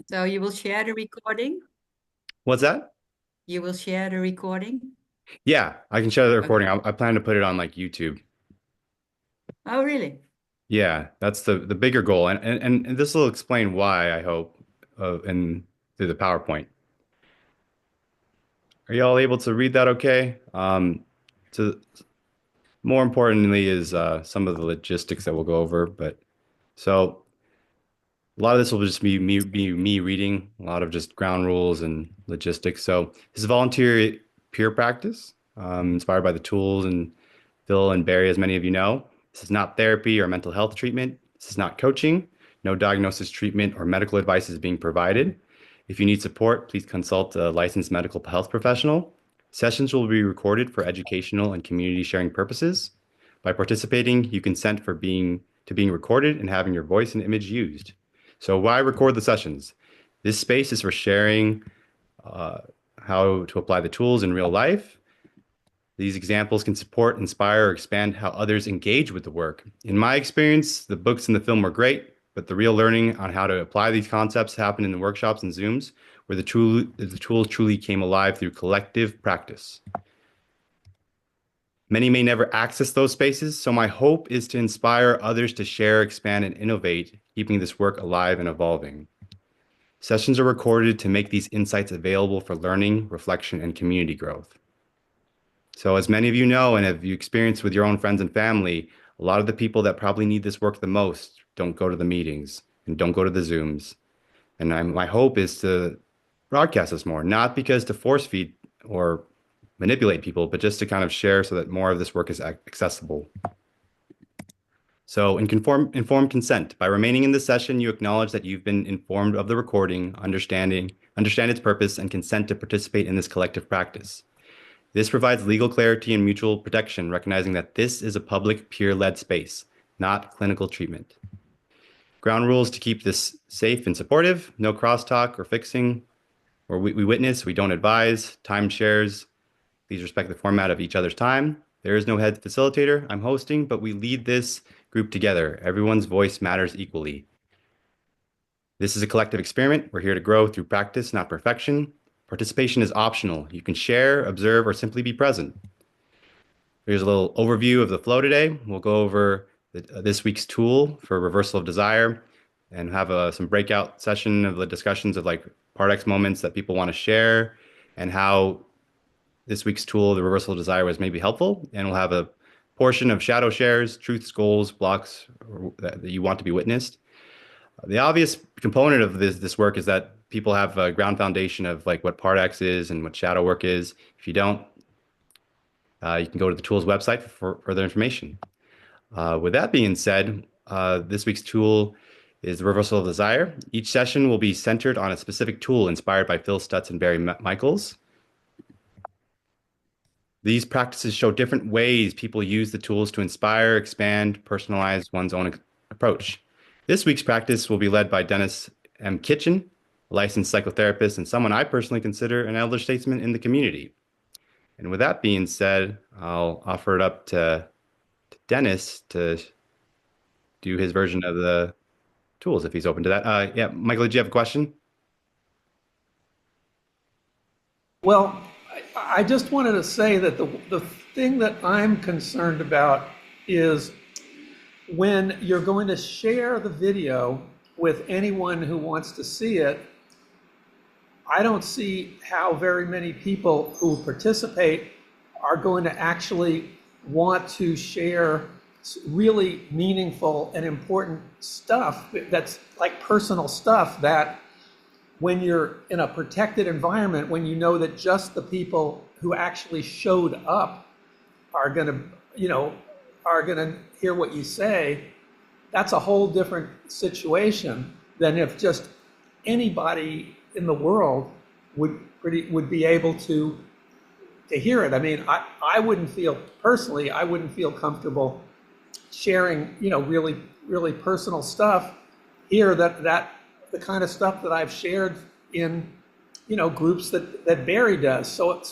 So you will share the recording? What's that? You will share the recording? Yeah, I can share the recording. Okay. I plan to put it on like YouTube. Oh, really? Yeah, that's the bigger goal, and this will explain why I hope, and through the PowerPoint. Are y'all able to read that? Okay. To more importantly is some of the logistics that we'll go over. But so a lot of this will just be me reading a lot of just ground rules and logistics. So this is volunteer peer practice, inspired by the tools and Phil and Barry, as many of you know. This is not therapy or mental health treatment. This is not coaching. No diagnosis, treatment, or medical advice is being provided. If you need support, please consult a licensed medical health professional. Sessions will be recorded for educational and community sharing purposes. By participating, you consent for being recorded and having your voice and image used. So why record the sessions? This space is for sharing uh, how to apply the tools in real life. These examples can support, inspire, or expand how others engage with the work. In my experience, the books and the film were great, but the real learning on how to apply these concepts happened in the workshops and Zooms, where the tools truly came alive through collective practice. Many may never access those spaces, so my hope is to inspire others to share, expand, and innovate, keeping this work alive and evolving. Sessions are recorded to make these insights available for learning, reflection, and community growth. So, as many of you know and have you experienced with your own friends and family, a lot of the people that probably need this work the most don't go to the meetings and don't go to the Zooms. And my hope is to broadcast this more, not because to force feed or manipulate people, but just to kind of share so that more of this work is accessible. So, informed consent. By remaining in this session, you acknowledge that you've been informed of the recording, understand its purpose, and consent to participate in this collective practice. This provides legal clarity and mutual protection, recognizing that this is a public, peer-led space, not clinical treatment. Ground rules to keep this safe and supportive: no crosstalk or fixing, or we witness, we don't advise, time shares. Please respect the format of each other's time. There is no head facilitator. I'm hosting, but we lead this group together. Everyone's voice matters equally. This is a collective experiment. We're here to grow through practice, not perfection. Participation is optional. You can share, observe, or simply be present. Here's a little overview of the flow today. We'll go over this week's tool for reversal of desire and have some breakout session of the discussions of like Part X moments that people want to share and how this week's tool, the reversal of desire, was maybe helpful. And we'll have a portion of shadow shares, truths, goals, blocks that you want to be witnessed. The obvious component of this work is that people have a ground foundation of like what Part X is and what shadow work is. If you don't, you can go to the tool's website for further information. With that being said, this week's tool is the reversal of desire. Each session will be centered on a specific tool inspired by Phil Stutz and Barry Michaels. These practices show different ways people use the tools to inspire, expand, personalize one's own approach. This week's practice will be led by Dennis M. Kitchen, a licensed psychotherapist and someone I personally consider an elder statesman in the community. And with that being said, I'll offer it up to Dennis to do his version of the tools if he's open to that. Yeah, Michael, did you have a question? Well, I just wanted to say that the thing that I'm concerned about is when you're going to share the video with anyone who wants to see it, I don't see how very many people who participate are going to actually want to share really meaningful and important stuff that's like personal stuff that when you're in a protected environment, when you know that just the people who actually showed up are going to, are going to hear what you say, that's a whole different situation than if just anybody in the world would be able to hear it. I mean, I wouldn't feel personally, I wouldn't feel comfortable sharing, really, really personal stuff here that the kind of stuff that I've shared in, groups that Barry does. So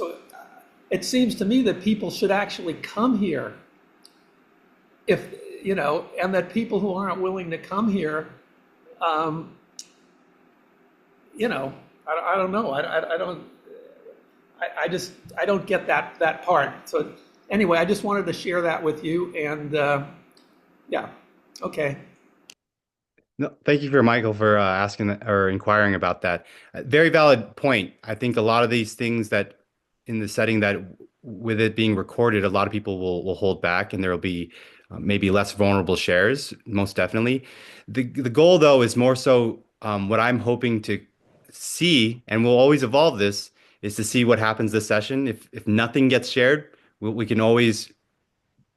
it seems to me that people should actually come here if, and that people who aren't willing to come here, you know, I don't know. I don't. I don't get that part. So anyway, I just wanted to share that with you. And yeah, okay. No, thank you for Michael for asking or inquiring about that. Very valid point. I think a lot of these things that in the setting that with it being recorded, a lot of people will hold back, and there will be maybe less vulnerable shares. Most definitely. The goal though is more so what I'm hoping to see, and we'll always evolve this, is to see what happens this session. If nothing gets shared, we can always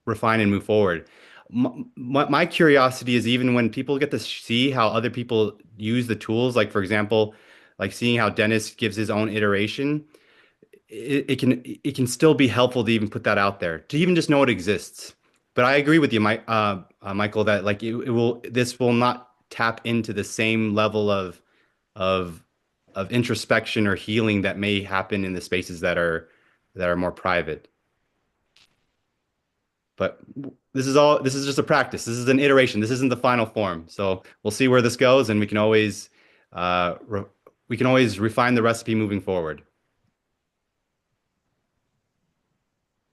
refine and move forward. My curiosity is even when people get to see how other people use the tools, like for example, like seeing how Dennis gives his own iteration, it can still be helpful to even put that out there, to even just know it exists. But I agree with you, Michael, that like it will this will not tap into the same level of of introspection or healing that may happen in the spaces that are more private. But this is just a practice. This is an iteration. This isn't the final form. So we'll see where this goes, and uh, re we can always refine the recipe moving forward.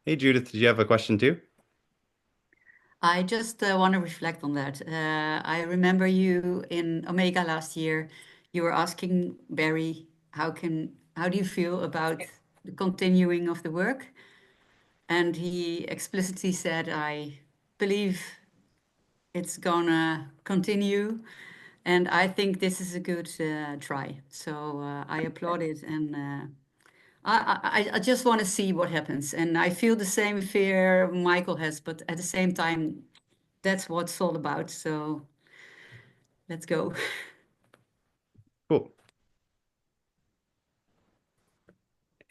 Hey Judith, did you have a question too? I just want to reflect on that. I remember you in Omega last year. You were asking Barry, how do you feel about the continuing of the work? And he explicitly said, I believe it's gonna continue. And I think this is a good try. So I applaud it. And I just want to see what happens. And I feel the same fear Michael has, but at the same time, that's what it's all about. So let's go. Cool.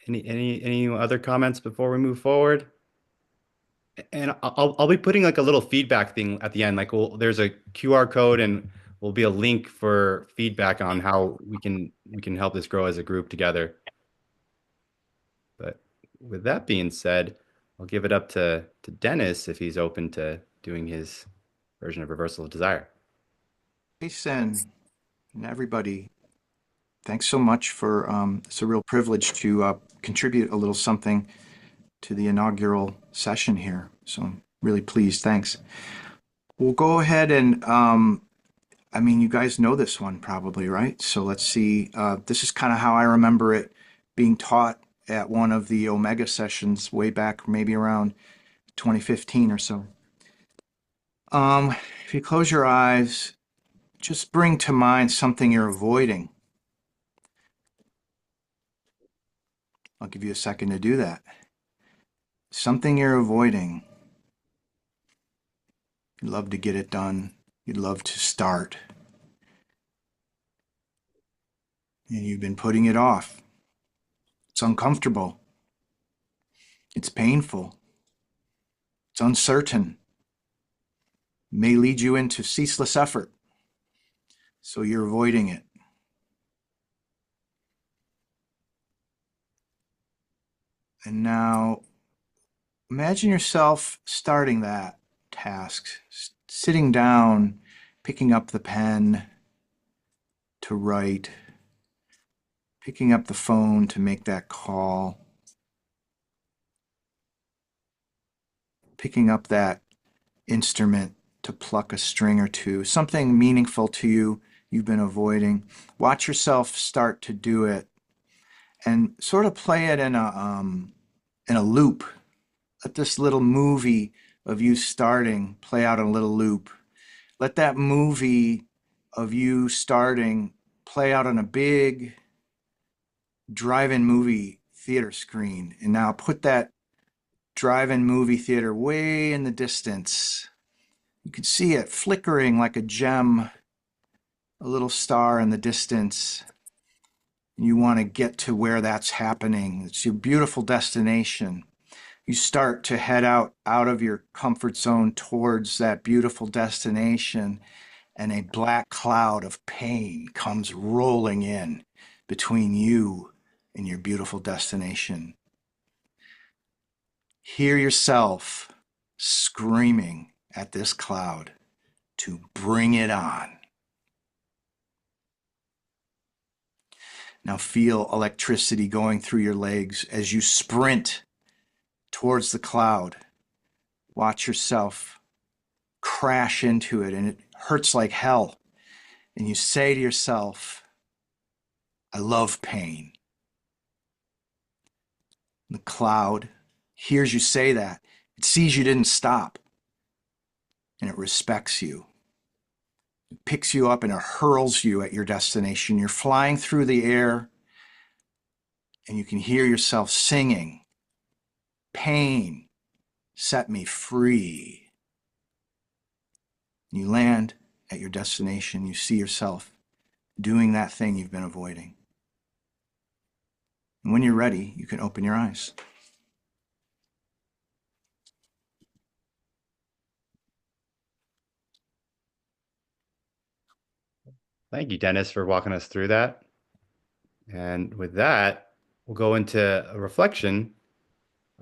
Any other comments before we move forward? And I'll be putting like a little feedback thing at the end. Like there's a QR code and will be a link for feedback on how we can help this grow as a group together. But with that being said, I'll give it up to Dennis if he's open to doing his version of Reversal of Desire. Hey, Sen, and everybody, thanks so much for it's a real privilege to contribute a little something to the inaugural session here. So I'm really pleased. Thanks. We'll go ahead and I mean, you guys know this one probably, right? So let's see. This is kind of how I remember it being taught at one of the Omega sessions way back, maybe around 2015 or so. If you close your eyes, just bring to mind something you're avoiding. I'll give you a second to do that. Something you're avoiding. You'd love to get it done. You'd love to start. And you've been putting it off. It's uncomfortable. It's painful. It's uncertain. It may lead you into ceaseless effort. So you're avoiding it. And now imagine yourself starting that task, sitting down, picking up the pen to write, picking up the phone to make that call, picking up that instrument to pluck a string or two, something meaningful to you you've been avoiding. Watch yourself start to do it and sort of play it in a loop. Let this little movie of you starting play out in a little loop. Let that movie of you starting play out on a big drive-in movie theater screen. And now put that drive-in movie theater way in the distance. You can see it flickering like a gem, a little star in the distance. You want to get to where that's happening. It's your beautiful destination. You start to head out of your comfort zone towards that beautiful destination, and a black cloud of pain comes rolling in between you and your beautiful destination. Hear yourself screaming at this cloud to bring it on. Now feel electricity going through your legs as you sprint towards the cloud. Watch yourself crash into it, and it hurts like hell. And you say to yourself, I love pain. And the cloud hears you say that. It sees you didn't stop, and it respects you. It picks you up and it hurls you at your destination. You're flying through the air, and you can hear yourself singing, pain, set me free. And you land at your destination. You see yourself doing that thing you've been avoiding. And when you're ready, you can open your eyes. Thank you, Dennis, for walking us through that. And with that, we'll go into a reflection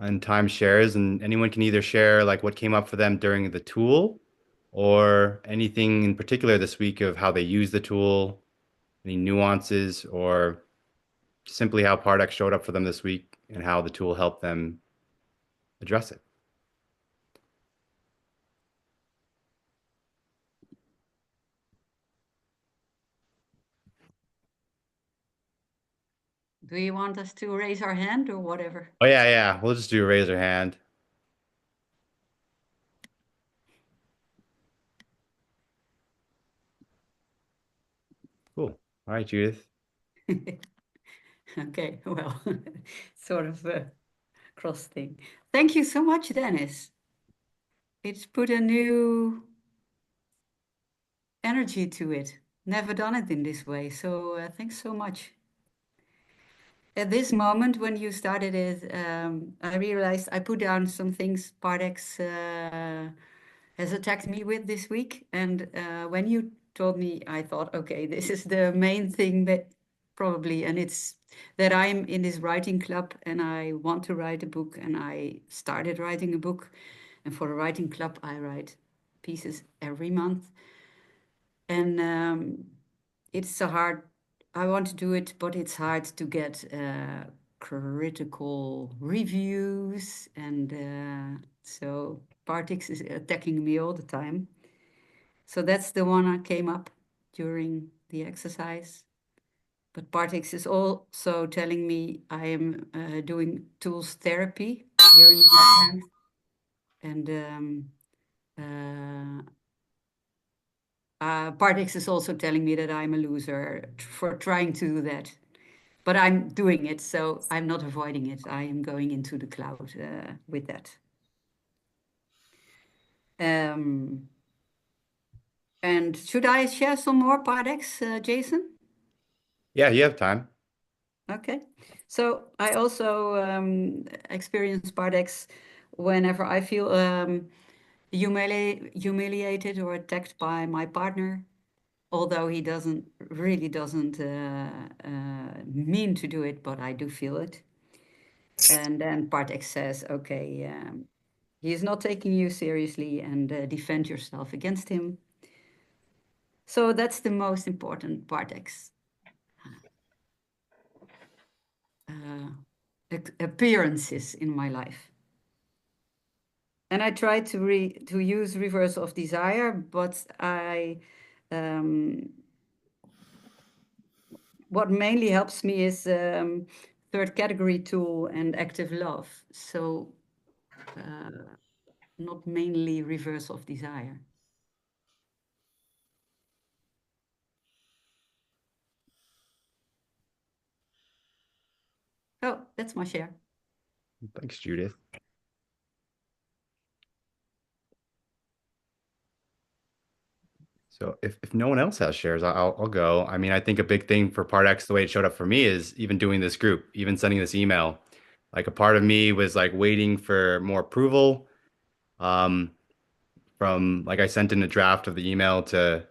on timeshares, and anyone can either share like what came up for them during the tool or anything in particular this week of how they use the tool, any nuances, or simply how Pardex showed up for them this week and how the tool helped them address it. Do you want us to raise our hand or whatever? Oh yeah, yeah. We'll just do a raise your hand. Cool. All right, Judith. Okay, well, sort of a cross thing. Thank you so much, Dennis. It's put a new energy to it. Never done it in this way, so thanks so much. At this moment, when you started it, I realized I put down some things Pardex has attacked me with this week. And when you told me, I thought, okay, this is the main thing that probably, and it's that I'm in this writing club and I want to write a book, and I started writing a book. And for the writing club, I write pieces every month. And it's a hard, I want to do it, but it's hard to get critical reviews. And so Partix is attacking me all the time. So that's the one I came up during the exercise. But Partix is also telling me I am doing tools therapy here in the Netherlands. And Partix is also telling me that I'm a loser for trying to do that. But I'm doing it, so I'm not avoiding it. I am going into the cloud with that. And should I share some more Pardex, Jason? Yeah, you have time. Okay. So I also experience Pardex whenever I feel humiliated or attacked by my partner, although he doesn't mean to do it, but I do feel it. And then Pardex says, okay, he is not taking you seriously, and defend yourself against him. So that's the most important Pardex appearances in my life. And I try to use reverse of desire, but what mainly helps me is third category tool and active love. So not mainly reverse of desire. Oh, that's my share. Thanks, Judith. So if no one else has shares, I'll go. I mean, I think a big thing for Part X, the way it showed up for me, is even doing this group, even sending this email. Like a part of me was like waiting for more approval. From like I sent in a draft of the email to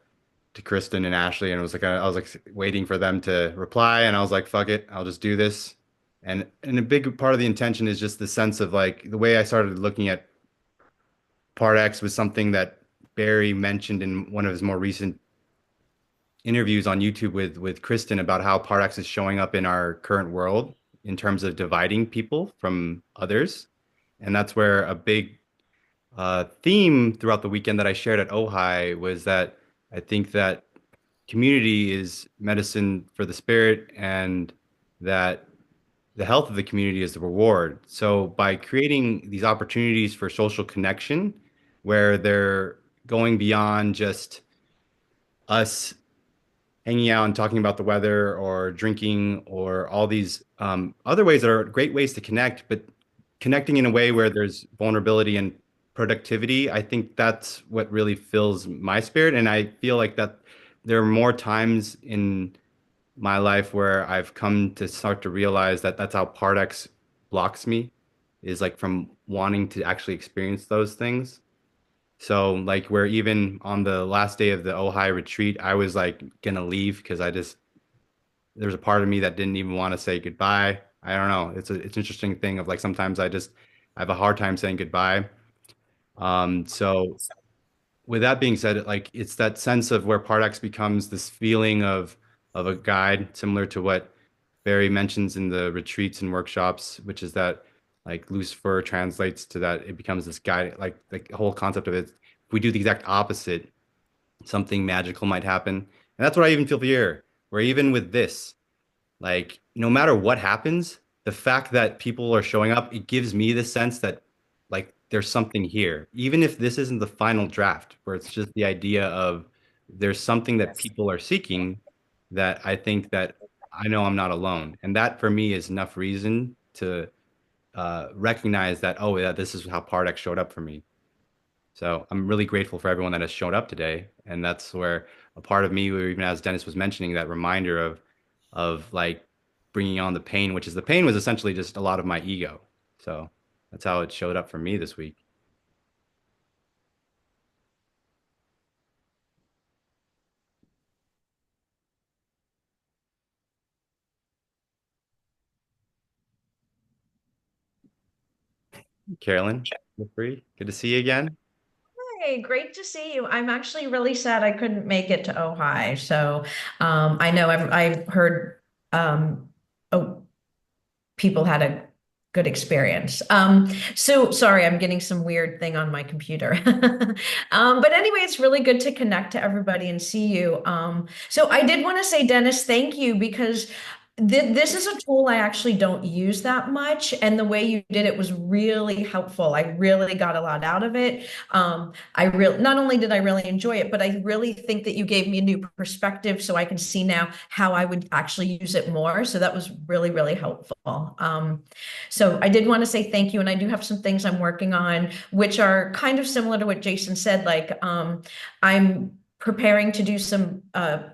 Kristen and Ashley, and it was like I was like waiting for them to reply, and I was like, fuck it, I'll just do this. And a big part of the intention is just the sense of like the way I started looking at Part X was something that Barry mentioned in one of his more recent interviews on YouTube with Kristen about how Part X is showing up in our current world in terms of dividing people from others. And that's where a big theme throughout the weekend that I shared at Ojai was that I think that community is medicine for the spirit, and that the health of the community is the reward. So by creating these opportunities for social connection, where they're going beyond just us hanging out and talking about the weather or drinking or all these other ways that are great ways to connect, but connecting in a way where there's vulnerability and productivity, I think that's what really fills my spirit. And I feel like that there are more times in my life where I've come to start to realize that that's how Pardex blocks me, is like from wanting to actually experience those things. So like where even on the last day of the Ojai retreat, I was like gonna leave because I just there's a part of me that didn't even want to say goodbye. I don't know. It's an interesting thing of like sometimes I have a hard time saying goodbye. So with that being said, like it's that sense of where Pardex becomes this feeling of a guide, similar to what Barry mentions in the retreats and workshops, which is that like Lucifer translates to that it becomes this guide, like the whole concept of it. If we do the exact opposite, something magical might happen. And that's what I even feel here, where even with this, like, no matter what happens, the fact that people are showing up, it gives me the sense that, like, there's something here. Even if this isn't the final draft, where it's just the idea of there's something that people are seeking, that I think that I know I'm not alone. And that for me is enough reason to recognize that, oh, yeah, this is how Pardex showed up for me. So I'm really grateful for everyone that has shown up today. And that's where a part of me, or even as Dennis was mentioning, that reminder of like bringing on the pain, which is the pain was essentially just a lot of my ego. So that's how it showed up for me this week. Carolyn, feel free. Good to see you again. Hey, great to see you. I'm actually really sad I couldn't make it to Ojai. So I know I've heard oh, people had a good experience. So sorry, I'm getting some weird thing on my computer. But anyway, it's really good to connect to everybody and see you. So I did want to say, Dennis, thank you because this is a tool I actually don't use that much. And the way you did it was really helpful. I really got a lot out of it. I really, not only did I really enjoy it, but I really think that you gave me a new perspective so I can see now how I would actually use it more. So that was really, really helpful. So I did want to say thank you. And I do have some things I'm working on, which are kind of similar to what Jason said. Like I'm preparing to do some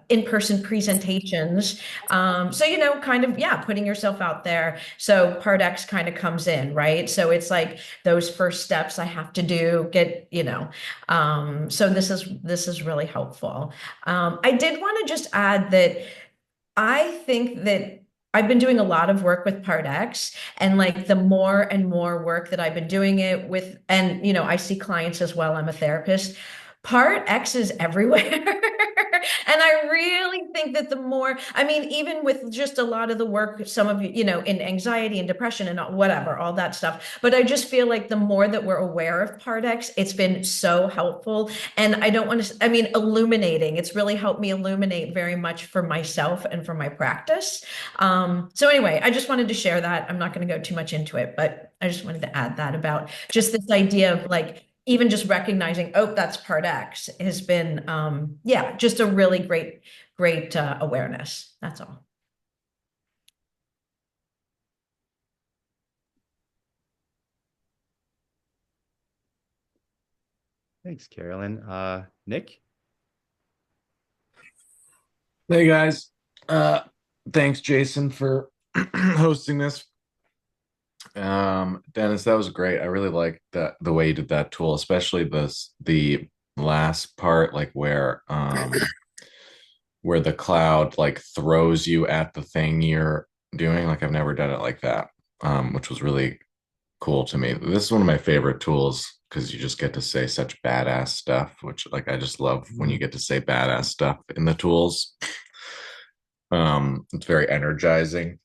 in-person presentations. So, you know, kind of, yeah, putting yourself out there. So Part X kind of comes in, right? So it's like those first steps I have to do, get, you know, so this is really helpful. I did want to just add that I think that I've been doing a lot of work with Part X, and like the more and more work that I've been doing it with, and you know, I see clients as well. I'm a therapist. Part X is everywhere. And I really think that the more, I mean, even with just a lot of the work, some of you know, in anxiety and depression and whatever, all that stuff. But I just feel like the more that we're aware of Part X, it's been so helpful. And I don't want to, I mean, illuminating, it's really helped me illuminate very much for myself and for my practice. So anyway, I just wanted to share that. I'm not going to go too much into it, but I just wanted to add that about just this idea of like, even just recognizing, oh, that's Part X has been, yeah, just a really great awareness. That's all. Thanks, Carolyn. Nick? Hey guys, thanks Jason for hosting this. Dennis, that was great. I really like that the way you did that tool, especially the last part, like where the cloud like throws you at the thing you're doing. Like I've never done it like that, which was really cool to me. This is one of my favorite tools because you just get to say such badass stuff, which like I just love when you get to say badass stuff in the tools. It's very energizing.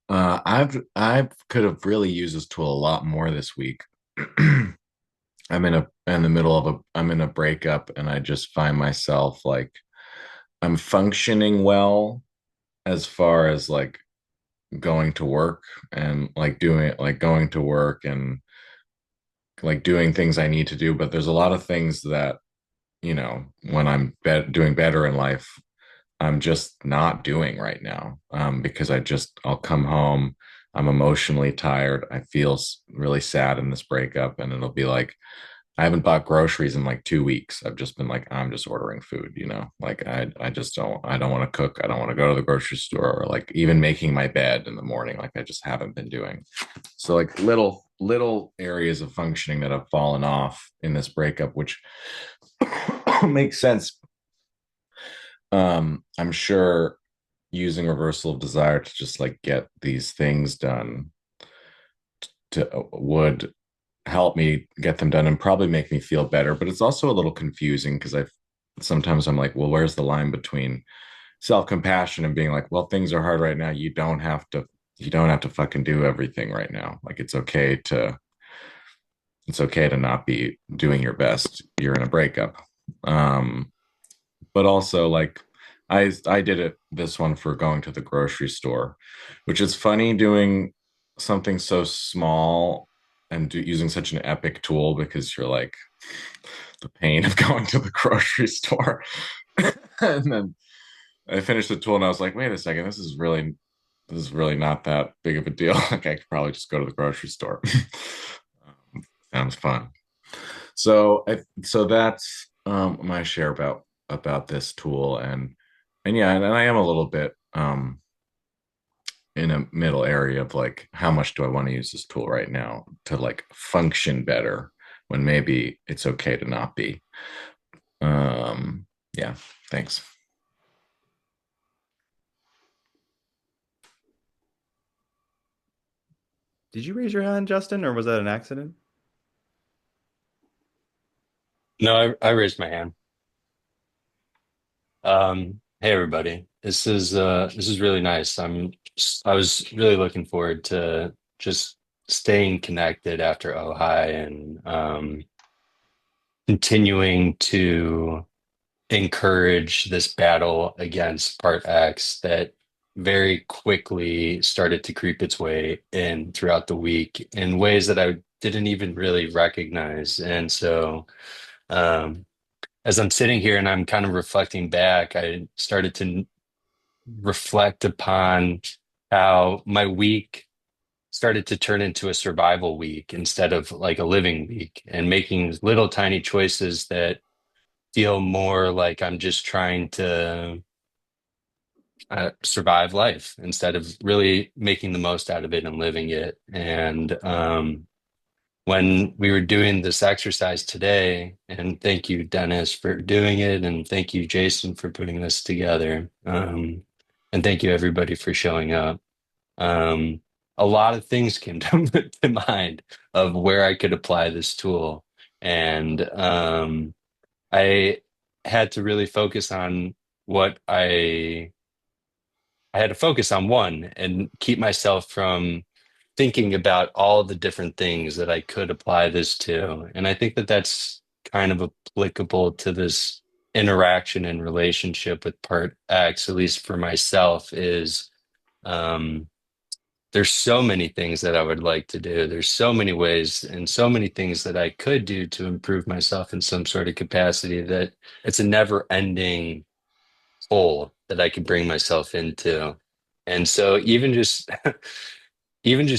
I could have really used this tool a lot more this week. In the middle of a I'm in a breakup and I just find myself like I'm functioning well as far as like going to work and like going to work and like doing things I need to do, but there's a lot of things that, when doing better in life, I'm just not doing right now. Because I'll come home, I'm emotionally tired. I feel really sad in this breakup, and it'll be like, I haven't bought groceries in like 2 weeks. I've just been like, I'm just ordering food, like I just I don't want to cook. I don't want to go to the grocery store or like even making my bed in the morning. Like I just haven't been doing. So like little areas of functioning that have fallen off in this breakup, which makes sense. I'm sure using reversal of desire to just like get these things done to would help me get them done and probably make me feel better. But it's also a little confusing because sometimes I'm like, well, where's the line between self-compassion and being like, well, things are hard right now. You don't have to fucking do everything right now. Like it's okay to not be doing your best. You're in a breakup. Um, but also like I did it this one for going to the grocery store, which is funny doing something so small and using such an epic tool because you're like the pain of going to the grocery store. And then I finished the tool and I was like, wait a second, this is really not that big of a deal. Like I could probably just go to the grocery store. Sounds fun. So that's my share about this tool and yeah, and I am a little bit in a middle area of like how much do I want to use this tool right now to like function better when maybe it's okay to not be. Yeah, thanks. Did you raise your hand, Justin, or was that an accident? No, I raised my hand. Hey everybody. This is really nice. I was really looking forward to just staying connected after Ojai and continuing to encourage this battle against Part X that very quickly started to creep its way in throughout the week in ways that I didn't even really recognize. And so um as I'm sitting here and I'm kind of reflecting back, I started to reflect upon how my week started to turn into a survival week instead of like a living week, and making little tiny choices that feel more like I'm just trying to survive life instead of really making the most out of it and living it. And when we were doing this exercise today, and thank you, Dennis, for doing it, and thank you, Jason, for putting this together, and thank you, everybody, for showing up. Um, a lot of things came to mind of where I could apply this tool, and I had to really focus on what I had to focus on one and keep myself from thinking about all the different things that I could apply this to. And I think that that's kind of applicable to this interaction and relationship with part X, at least for myself, is um, there's so many things that I would like to do. There's so many ways and so many things that I could do to improve myself in some sort of capacity that it's a never ending hole that I could bring myself into. And so even just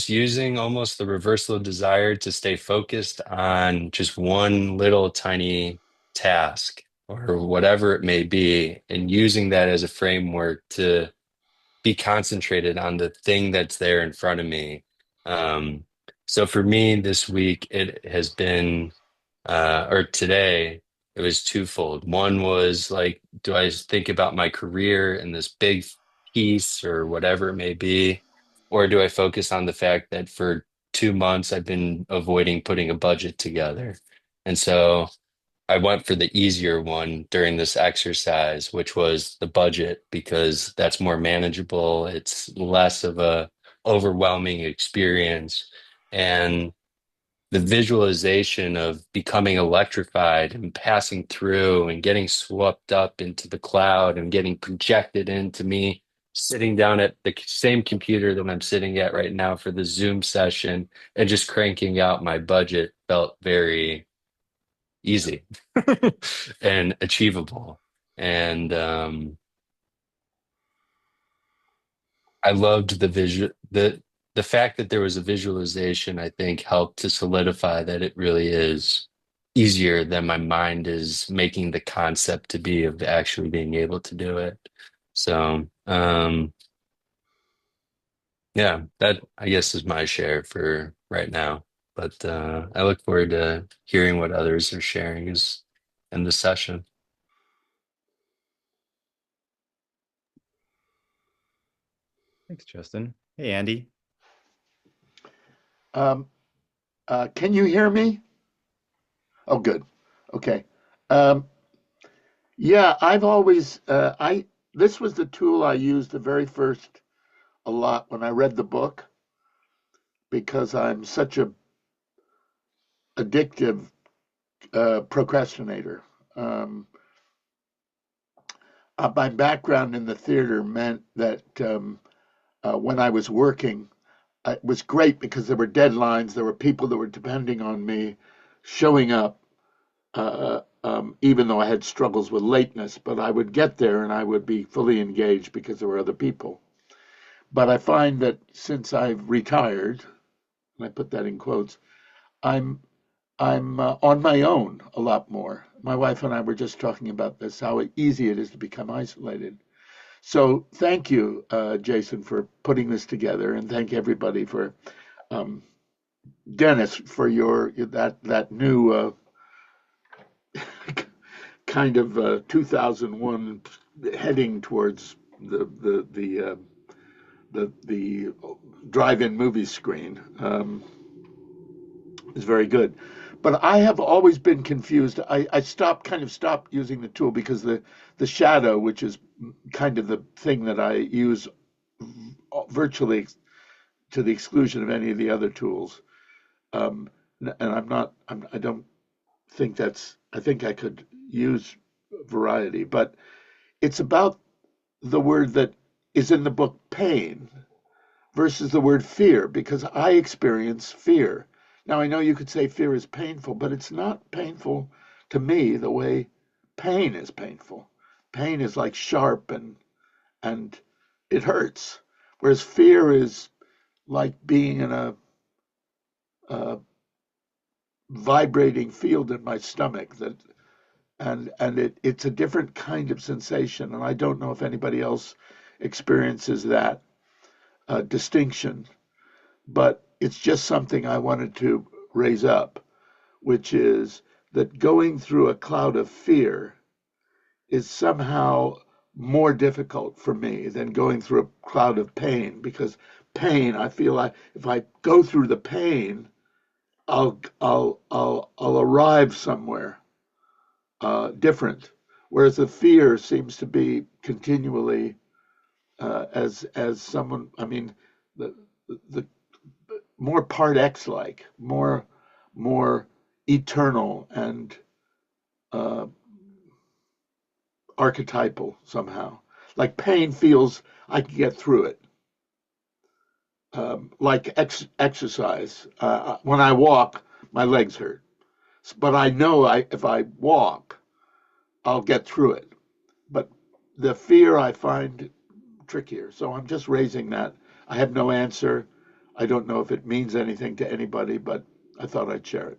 using almost the reversal of desire to stay focused on just one little tiny task or whatever it may be, and using that as a framework to be concentrated on the thing that's there in front of me. Um, so for me this week, it has been, or today, it was twofold. One was like, do I think about my career in this big piece or whatever it may be? Or do I focus on the fact that for 2 months, I've been avoiding putting a budget together. And so I went for the easier one during this exercise, which was the budget, because that's more manageable. It's less of a overwhelming experience. And the visualization of becoming electrified and passing through and getting swept up into the cloud and getting projected into me sitting down at the same computer that I'm sitting at right now for the Zoom session and just cranking out my budget felt very easy and achievable. And I loved the fact that there was a visualization, I think helped to solidify that it really is easier than my mind is making the concept to be of actually being able to do it. So yeah, that I guess is my share for right now. But I look forward to hearing what others are sharing is in the session. Thanks, Justin. Hey, Andy. Um, can you hear me? Oh, good. Okay. Um, yeah, I've always I this was the tool I used the very first a lot when I read the book because I'm such a addictive procrastinator. Um, my background in the theater meant that when I was working, it was great because there were deadlines, there were people that were depending on me showing up even though I had struggles with lateness, but I would get there and I would be fully engaged because there were other people. But I find that since I've retired, and I put that in quotes, I'm I'm on my own a lot more. My wife and I were just talking about this, how easy it is to become isolated. So thank you, Jason, for putting this together, and thank everybody for um, Dennis for your that new kind of 2001 heading towards the drive-in movie screen is very good. But I have always been confused. I stopped using the tool because the shadow, which is kind of the thing that I use virtually to the exclusion of any of the other tools. And I don't think I think I could use variety, but it's about the word that is in the book pain versus the word fear because I experience fear. Now, I know you could say fear is painful, but it's not painful to me the way pain is painful. Pain is like sharp and it hurts, whereas fear is like being in a vibrating field in my stomach that and it's a different kind of sensation, and I don't know if anybody else experiences that distinction, but it's just something I wanted to raise up, which is that going through a cloud of fear is somehow more difficult for me than going through a cloud of pain because pain, I feel like if I go through the pain, I'll arrive somewhere different, whereas the fear seems to be continually as someone. I mean, the the more part X like, more eternal and uh, archetypal somehow. Like pain feels I can get through it. Like exercise. When I walk, my legs hurt, but I know if I walk, I'll get through it. But the fear I find trickier. So I'm just raising that. I have no answer. I don't know if it means anything to anybody, but I thought I'd share it.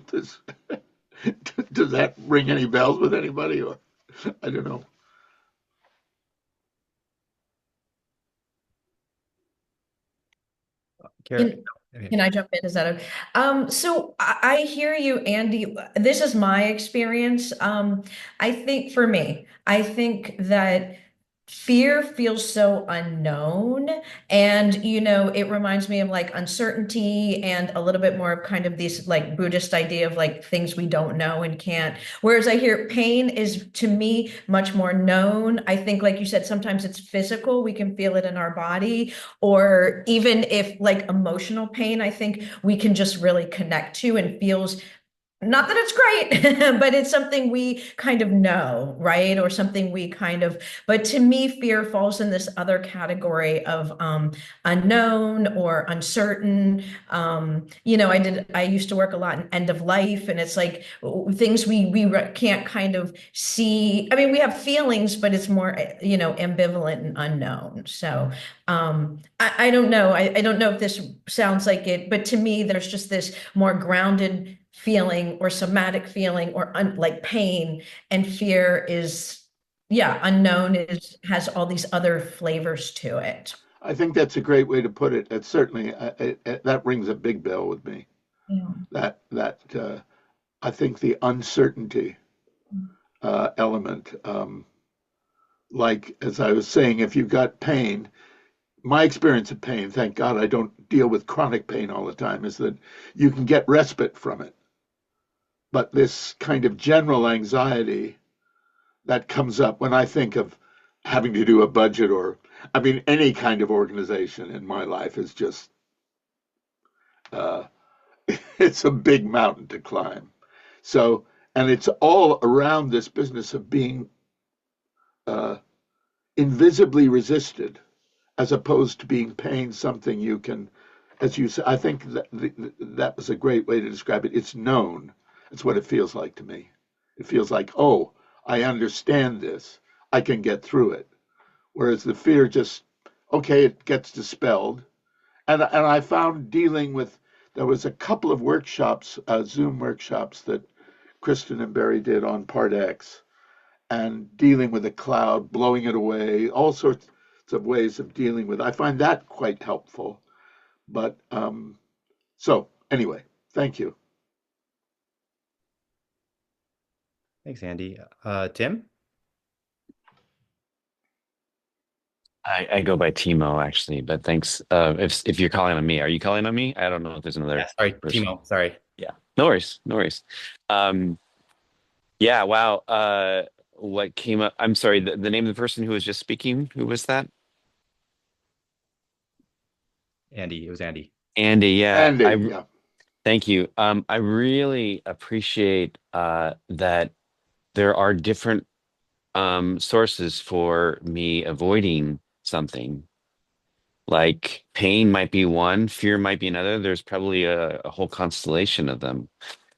does, does that ring any bells with anybody, or I don't know. Kara, Okay. Can I jump in? Is that okay? So I hear you, Andy. This is my experience. I think for me, I think that fear feels so unknown. And, it reminds me of like uncertainty and a little bit more of kind of these like Buddhist idea of like things we don't know and can't. Whereas I hear pain is to me much more known. I think, like you said, sometimes it's physical. We can feel it in our body, or even if like emotional pain, I think we can just really connect to and feels not that it's great, but it's something we kind of know, right? Or something we kind of, but to me, fear falls in this other category of unknown or uncertain. I used to work a lot in end of life, and it's like things we can't kind of see. I mean, we have feelings, but it's more, ambivalent and unknown. So I don't know. I don't know if this sounds like it, but to me, there's just this more grounded feeling or somatic feeling or like pain, and fear is, yeah, unknown is has all these other flavors to it. I think that's a great way to put it. It certainly that rings a big bell with me. Yeah. That I think the uncertainty element, like as I was saying, if you've got pain, my experience of pain, thank God I don't deal with chronic pain all the time, is that you can get respite from it. But this kind of general anxiety that comes up when I think of having to do a budget, or, I mean, any kind of organization in my life is just, uh, it's a big mountain to climb. So, and it's all around this business of being uh, invisibly resisted, as opposed to being pain something you can, as you said, I think that was a great way to describe it. It's known. It's what it feels like to me. It feels like, oh, I understand this. I can get through it. Whereas the fear just, okay, it gets dispelled. And I found dealing with, there was a couple of workshops, Zoom workshops that Kristen and Barry did on Part X, and dealing with a cloud, blowing it away, all sorts of ways of dealing with it. I find that quite helpful. But so anyway, thank you. Thanks, Andy. Tim? I go by Timo actually, but thanks. If you're calling on me, are you calling on me? I don't know if there's Yeah, another sorry, person. Timo. Sorry. Yeah, no worries, no worries. Um, yeah, wow. What came up? I'm sorry. The name of the person who was just speaking. Who was that? Andy. It was Andy. Andy. Yeah, Andy, yeah. thank you. I really appreciate that there are different sources for me avoiding something. Like pain might be one, fear might be another. There's probably a whole constellation of them,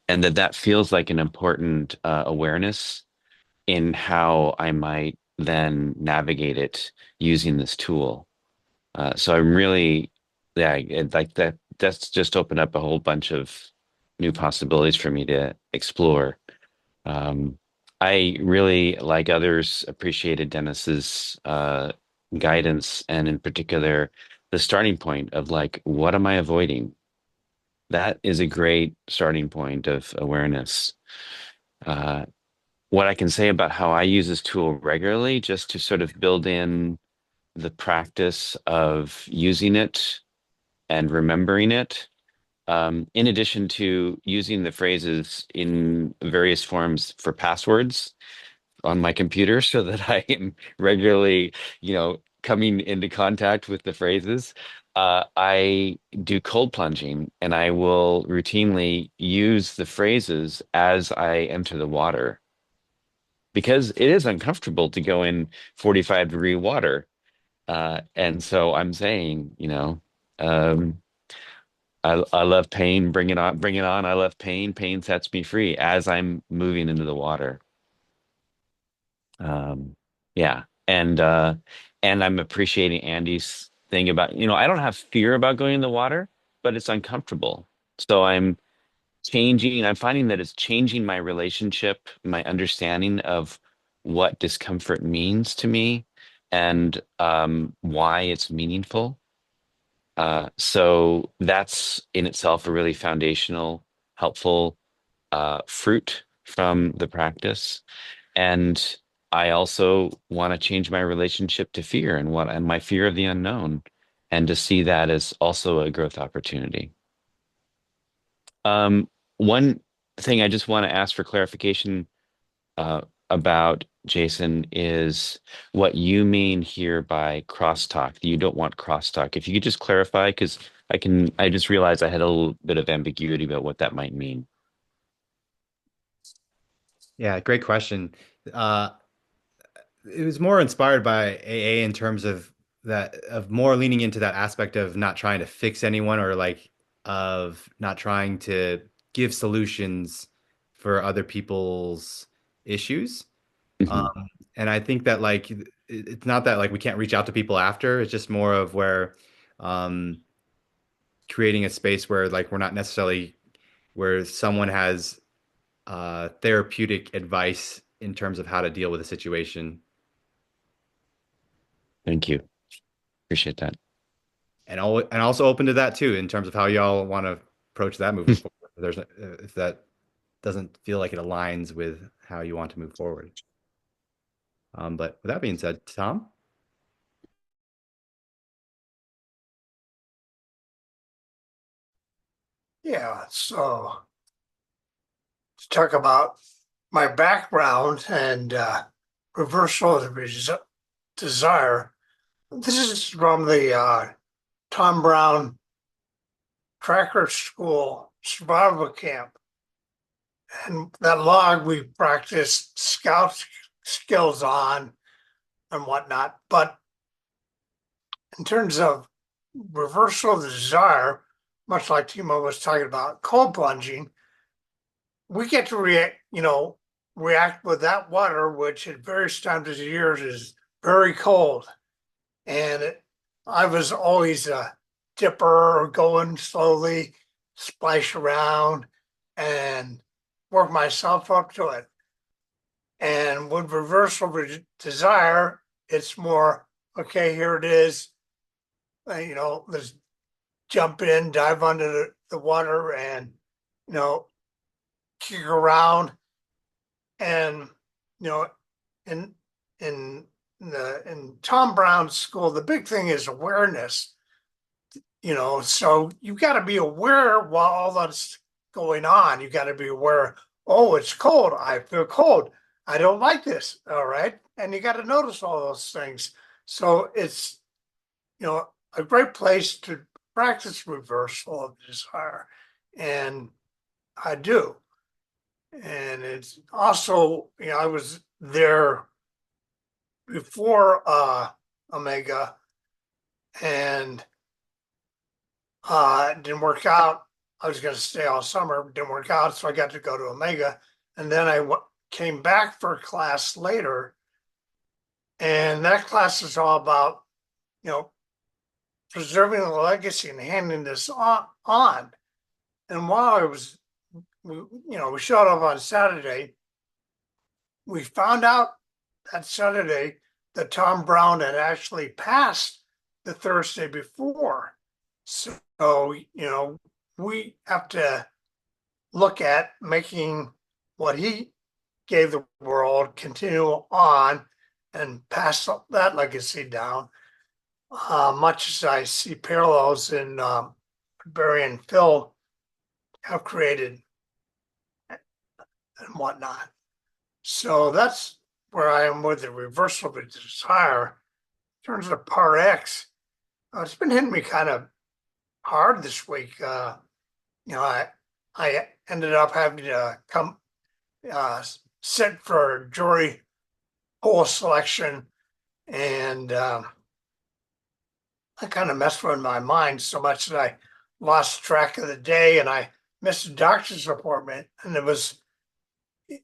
and that feels like an important awareness in how I might then navigate it using this tool. So I'm really, yeah, like that. That's just opened up a whole bunch of new possibilities for me to explore. Um, I really, like others, appreciated Dennis's guidance, and in particular, the starting point of like, what am I avoiding? That is a great starting point of awareness. Uh, what I can say about how I use this tool regularly, just to sort of build in the practice of using it and remembering it, in addition to using the phrases in various forms for passwords on my computer so that I am regularly, coming into contact with the phrases. I do cold plunging, and I will routinely use the phrases as I enter the water because it is uncomfortable to go in 45-degree water. And so I'm saying, um, I love pain, bring it on, bring it on. I love pain. Pain sets me free as I'm moving into the water. Um, yeah. And I'm appreciating Andy's thing about, I don't have fear about going in the water, but it's uncomfortable. So I'm finding that it's changing my relationship, my understanding of what discomfort means to me, and why it's meaningful. So that's in itself a really foundational, helpful fruit from the practice. And I also want to change my relationship to fear and my fear of the unknown, and to see that as also a growth opportunity. One thing I just want to ask for clarification uh, about, Jason, is what you mean here by crosstalk. You don't want crosstalk. If you could just clarify, because I just realized I had a little bit of ambiguity about what that might mean. Yeah, great question. Uh, it was more inspired by AA in terms of more leaning into that aspect of not trying to fix anyone, or like of not trying to give solutions for other people's issues. Hmm. Um, and I think that like it's not that like we can't reach out to people after. It's just more of where um, creating a space where like we're not necessarily where someone has therapeutic advice in terms of how to deal with a situation. Thank you. Appreciate that. And also open to that too in terms of how y'all want to approach that moving forward. If that doesn't feel like it aligns with how you want to move forward. But with that being said, Tom. Yeah, so to talk about my background and reversal of the desire. This is from the Tom Brown Tracker School Survival Camp. And that log we practiced scout skills on and whatnot. But in terms of reversal of the desire, much like Timo was talking about cold plunging, we get to react with that water, which at various times of the year is very cold. And I was always a dipper, going slowly, splash around, and work myself up to it. And with reversal desire, it's more, okay, here it is. Let's jump in, dive under the water, and kick around. And you know, in in in Tom Brown's school, the big thing is awareness. So you got to be aware while all that's going on. You got to be aware. Oh, it's cold. I feel cold. I don't like this. All right, and you got to notice all those things. So it's a great place to practice reversal of desire, and I do. And it's also, I was there before Omega, and it didn't work out. I was going to stay all summer, didn't work out, so I got to go to Omega, and then I came back for a class later, and that class is all about preserving the legacy and handing this on. And while I was, we showed up on Saturday. We found out that Saturday that Tom Brown had actually passed the Thursday before. So, we have to look at making what he gave the world continue on and pass that legacy down. Much as I see parallels in Barry and Phil have created and whatnot. So that's where I am with the reversal of desire. In terms of part X, it's been hitting me kind of hard this week. I ended up having to come sit for jury poll selection, and I kind of messed with my mind so much that I lost track of the day, and I missed a doctor's appointment. And it was,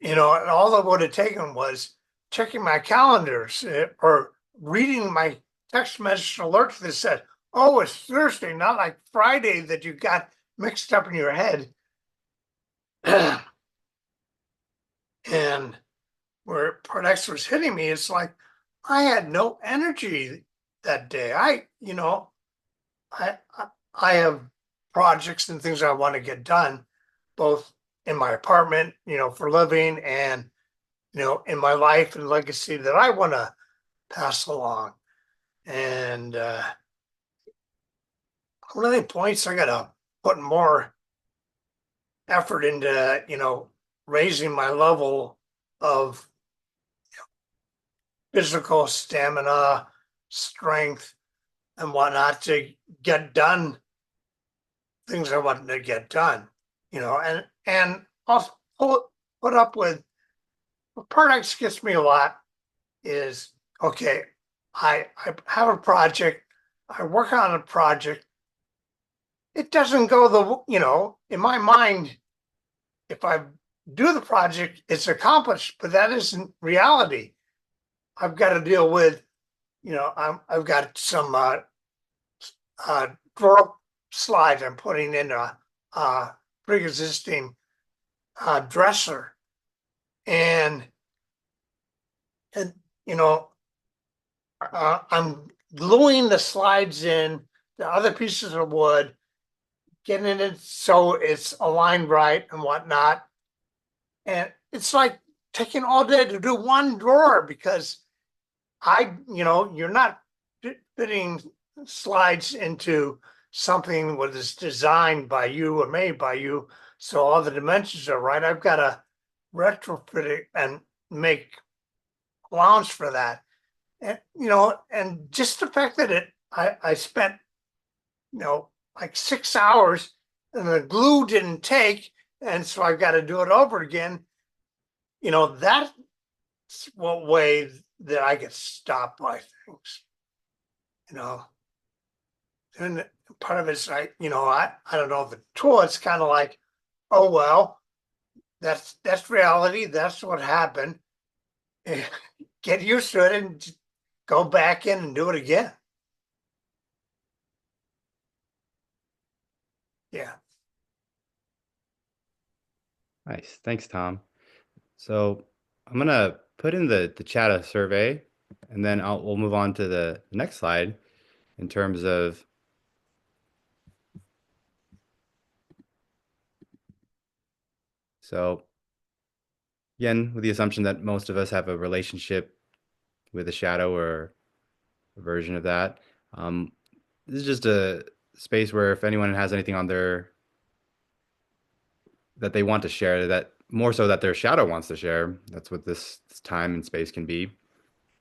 and all it would have taken was checking my calendars or reading my text message alert that said, oh, it's Thursday, not like Friday that you got mixed up in your head. And where part X was hitting me, it's like I had no energy that day. I have projects and things I want to get done, both in my apartment, for living, and in my life and legacy that I want to pass along. And one of the points I got to put more effort into, raising my level of physical stamina, strength, and whatnot to get done things I want to get done, and I'll put up with what Pardex gets me a lot is okay. I have a project, I work on a project. It doesn't go in my mind. If I do the project, it's accomplished, but that isn't reality. I've got to deal with, I've got some drawer slides I'm putting in a pre-existing dresser, and and you know I'm gluing the slides in the other pieces of wood, getting it so it's aligned right and whatnot, and it's like taking all day to do one drawer because you're not fitting slides into something that is designed by you or made by you. So all the dimensions are right. I've got to retrofit it and make allowance for that. And, and just the fact that I spent, like 6 hours and the glue didn't take. And so I've got to do it over again. That's what way that I get stopped by things, and part of it's like, I don't know the tool. It's kind of like, oh well, that's reality. That's what happened. Get used to it and go back in and do it again. Yeah. Nice. Thanks, Tom. So I'm gonna put in the chat a survey, and then we'll move on to the next slide in terms of so again, with the assumption that most of us have a relationship with a shadow or a version of that. This is just a space where if anyone has anything on their that they want to share, that more so that their shadow wants to share, that's what this time and space can be. It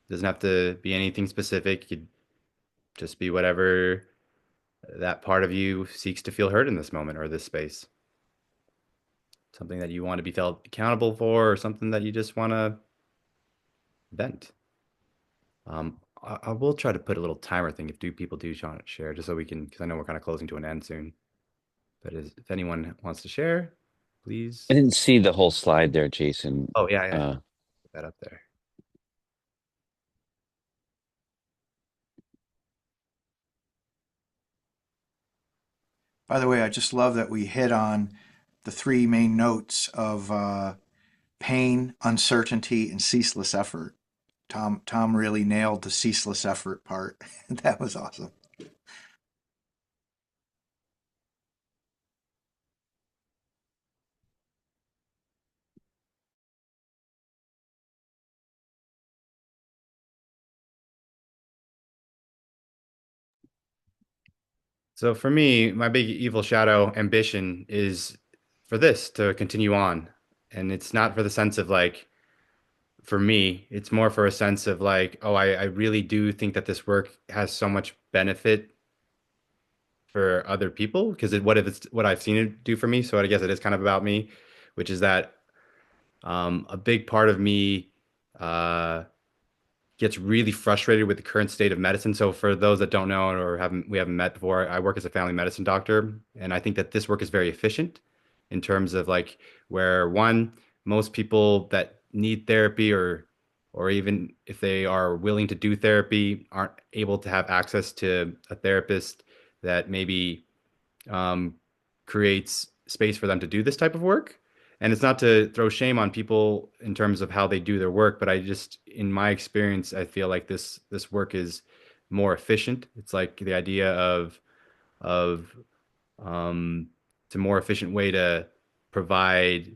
doesn't have to be anything specific. It could just be whatever that part of you seeks to feel heard in this moment or this space. Something that you want to be felt accountable for, or something that you just want to vent. I will try to put a little timer thing if people do want to share, just so we can, because I know we're kind of closing to an end soon. But if anyone wants to share, please. I didn't see the whole slide there, Jason. Oh yeah. Put that up there. By the way, I just love that we hit on the three main notes of pain, uncertainty, and ceaseless effort. Tom really nailed the ceaseless effort part. That was awesome. So for me, my big evil shadow ambition is for this to continue on. And it's not for the sense of like, for me, it's more for a sense of like, oh, I really do think that this work has so much benefit for other people because what if it's what I've seen it do for me? So I guess it is kind of about me, which is that a big part of me gets really frustrated with the current state of medicine. So for those that don't know or we haven't met before, I work as a family medicine doctor, and I think that this work is very efficient in terms of like where one, most people that need therapy or even if they are willing to do therapy aren't able to have access to a therapist that maybe um, creates space for them to do this type of work. And it's not to throw shame on people in terms of how they do their work, but I just, in my experience, I feel like this work is more efficient. It's like the idea of of it's a more efficient way to provide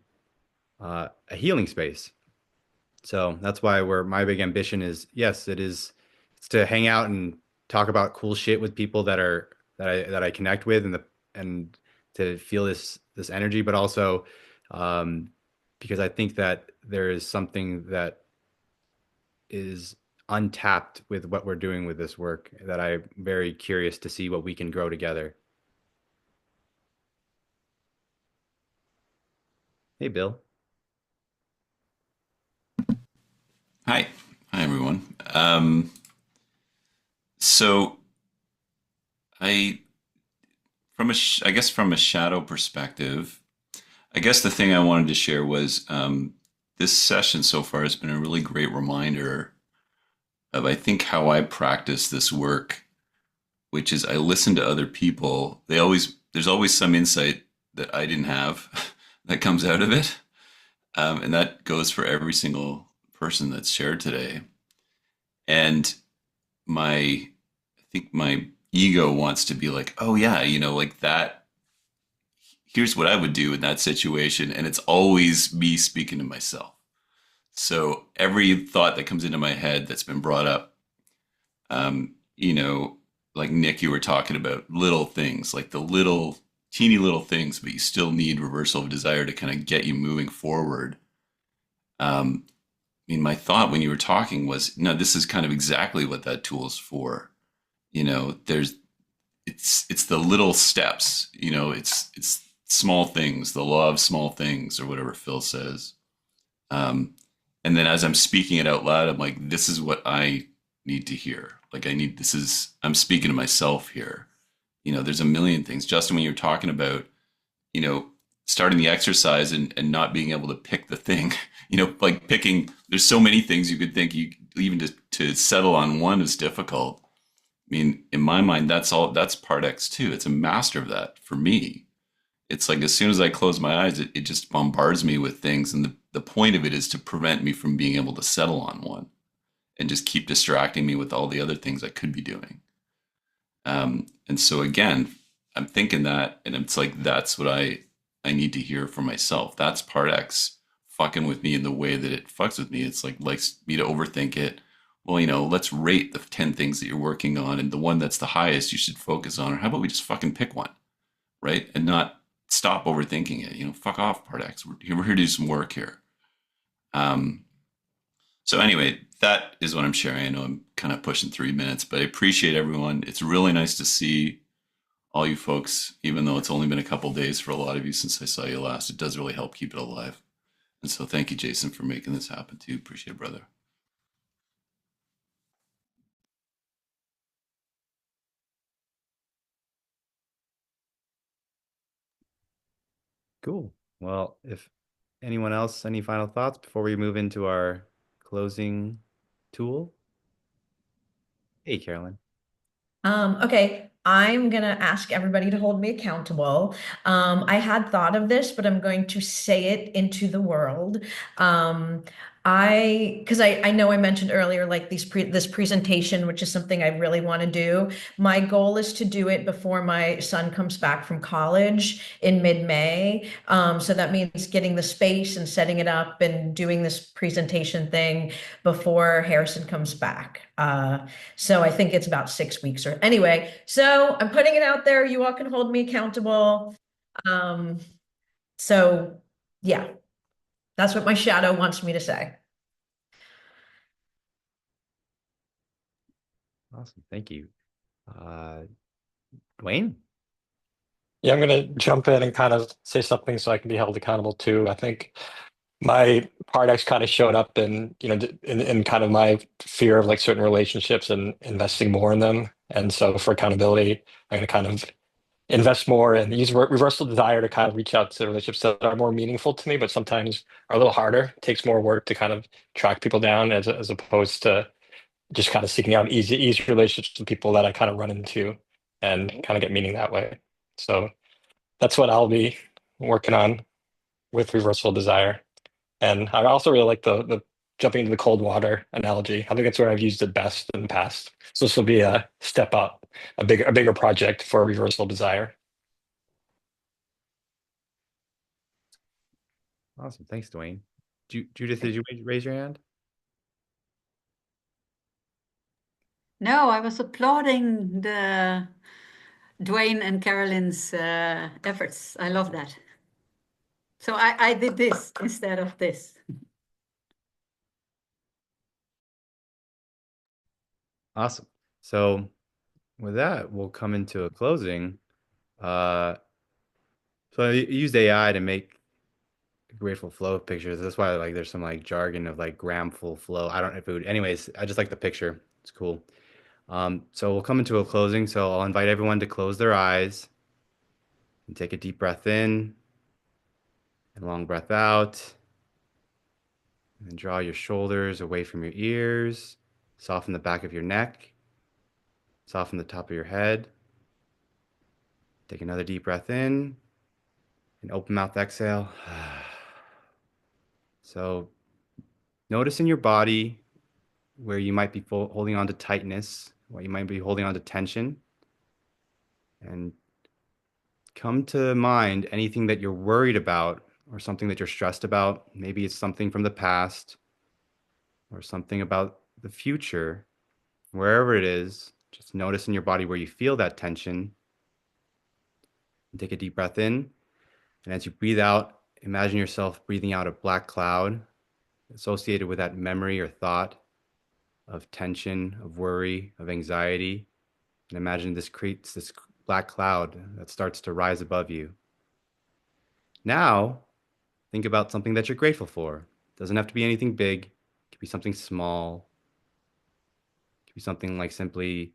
a healing space. So that's why my big ambition is, yes, it's to hang out and talk about cool shit with people that I connect with, and to feel this energy, but also because I think that there is something that is untapped with what we're doing with this work that I'm very curious to see what we can grow together. Hey, Bill. Hi. Hi, everyone. So I, I guess from a shadow perspective, I guess the thing I wanted to share was this session so far has been a really great reminder of, I think, how I practice this work, which is I listen to other people. There's always some insight that I didn't have that comes out of it. And that goes for every single person that's shared today. And I think my ego wants to be like, oh yeah, like that. Here's what I would do in that situation. And it's always me speaking to myself. So every thought that comes into my head that's been brought up, um, you know, like Nick, you were talking about little things, like the little teeny little things, but you still need reversal of desire to kind of get you moving forward. My thought when you were talking was, no, this is kind of exactly what that tool is for. It's the little steps, it's small things, the law of small things, or whatever Phil says. And then as I'm speaking it out loud, I'm like, this is what I need to hear. Like I'm speaking to myself here. There's a million things. Justin, when you're talking about, you know, starting the exercise and not being able to pick the thing, like picking, there's so many things you could think even to settle on one is difficult. In my mind, that's part X too. It's a master of that for me. It's like as soon as I close my eyes, it just bombards me with things. And the point of it is to prevent me from being able to settle on one and just keep distracting me with all the other things I could be doing. And so again, I'm thinking that, and it's like, that's what I need to hear for myself. That's part X fucking with me in the way that it fucks with me. It's like likes me to overthink it. Well, let's rate the 10 things that you're working on, and the one that's the highest you should focus on. Or how about we just fucking pick one, right? And not stop overthinking it. Fuck off, part X. We're here to do some work here. So anyway, that is what I'm sharing. I know I'm kind of pushing 3 minutes, but I appreciate everyone. It's really nice to see all you folks, even though it's only been a couple days for a lot of you since I saw you last. It does really help keep it alive. And so thank you, Jason, for making this happen too. Appreciate it, brother. Cool. Well, if anyone else, any final thoughts before we move into our closing tool? Hey, Carolyn. Okay, I'm gonna ask everybody to hold me accountable. I had thought of this, but I'm going to say it into the world. Because I know I mentioned earlier, like this presentation, which is something I really want to do. My goal is to do it before my son comes back from college in mid-May. So that means getting the space and setting it up and doing this presentation thing before Harrison comes back. So I think it's about 6 weeks or anyway. So I'm putting it out there. You all can hold me accountable. Um, so yeah, that's what my shadow wants me to say. Awesome. Thank you. Dwayne? Yeah, I'm going to jump in and kind of say something so I can be held accountable too. I think my part X kind of showed up in kind of my fear of like certain relationships and investing more in them. And so for accountability, I'm going to kind of invest more and use reversal desire to kind of reach out to relationships that are more meaningful to me, but sometimes are a little harder. It takes more work to kind of track people down as opposed to just kind of seeking out easy relationships with people that I kind of run into and kind of get meaning that way. So that's what I'll be working on with reversal desire. And I also really like the jumping into the cold water analogy. I think that's where I've used it best in the past. So this will be a step up, a bigger project for reversal desire. Awesome. Thanks, Dwayne. Judith, did you raise your hand? No, I was applauding the Dwayne and Carolyn's efforts. I love that. So I did this instead of this. Awesome. So with that, we'll come into a closing. So I used AI to make grateful flow pictures. That's why like there's some like jargon of like gramful flow. I don't know if it would. Anyways, I just like the picture. It's cool. So we'll come into a closing. So I'll invite everyone to close their eyes and take a deep breath in and long breath out. And then draw your shoulders away from your ears. Soften the back of your neck. Soften the top of your head. Take another deep breath in and open mouth exhale. So notice in your body where you might be holding on to tightness, what you might be holding on to tension, and come to mind anything that you're worried about or something that you're stressed about. Maybe it's something from the past or something about the future. Wherever it is, just notice in your body where you feel that tension. And take a deep breath in. And as you breathe out, imagine yourself breathing out a black cloud associated with that memory or thought of tension, of worry, of anxiety. And imagine this creates this black cloud that starts to rise above you. Now, think about something that you're grateful for. It doesn't have to be anything big. It could be something small. It could be something like simply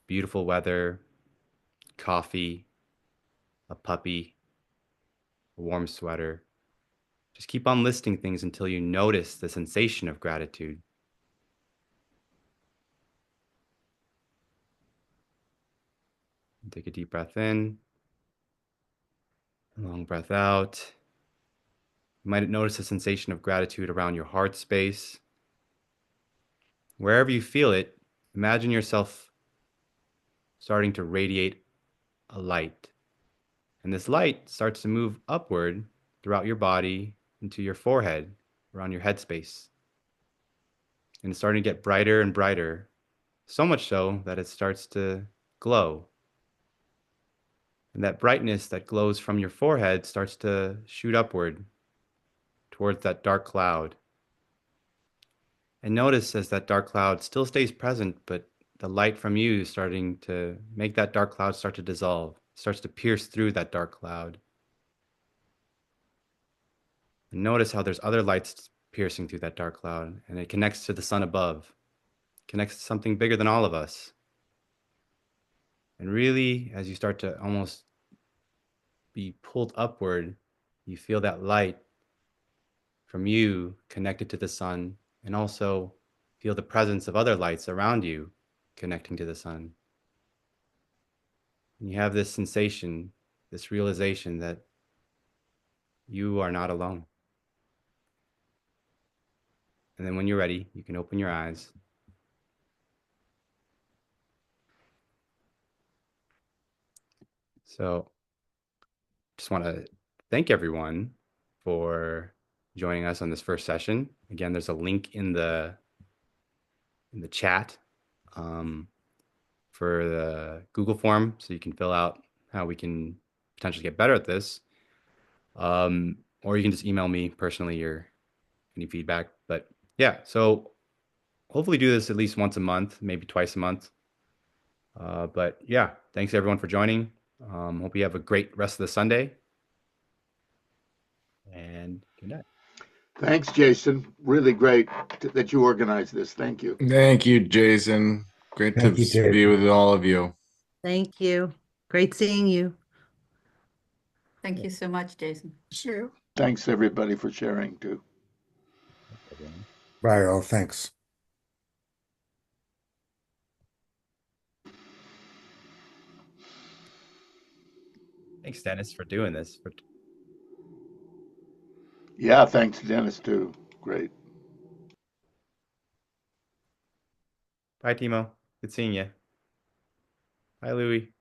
beautiful weather, coffee, a puppy, a warm sweater. Just keep on listing things until you notice the sensation of gratitude. And take a deep breath in, a long breath out. You might notice a sensation of gratitude around your heart space. Wherever you feel it, imagine yourself starting to radiate a light. And this light starts to move upward throughout your body into your forehead, around your head space. And it's starting to get brighter and brighter, so much so that it starts to glow. And that brightness that glows from your forehead starts to shoot upward towards that dark cloud. And notice as that dark cloud still stays present, but the light from you is starting to make that dark cloud start to dissolve, starts to pierce through that dark cloud. And notice how there's other lights piercing through that dark cloud, and it connects to the sun above, connects to something bigger than all of us. And really, as you start to almost be pulled upward, you feel that light from you connected to the sun, and also feel the presence of other lights around you connecting to the sun. And you have this sensation, this realization that you are not alone. And then when you're ready, you can open your eyes. So just want to thank everyone for joining us on this first session. Again, there's a link in the chat for the Google form, so you can fill out how we can potentially get better at this. Or you can just email me personally your any feedback. But yeah, so hopefully do this at least once a month, maybe twice a month. But yeah, thanks everyone for joining. Hope you have a great rest of the Sunday. And good night. Thanks, Jason. Really great that you organized this. Thank you. Thank you, Jason. Great to Thank you, be Jason. with all of you. Thank you. Great seeing you. Thank you so much, Jason. Sure. Thanks, everybody, for sharing, too. Thanks, everyone. Bye, all. Thanks. Thanks, Dennis, for doing this. Yeah, thanks, Dennis, too. Great. Bye, Timo. Good seeing you. Bye, Louie.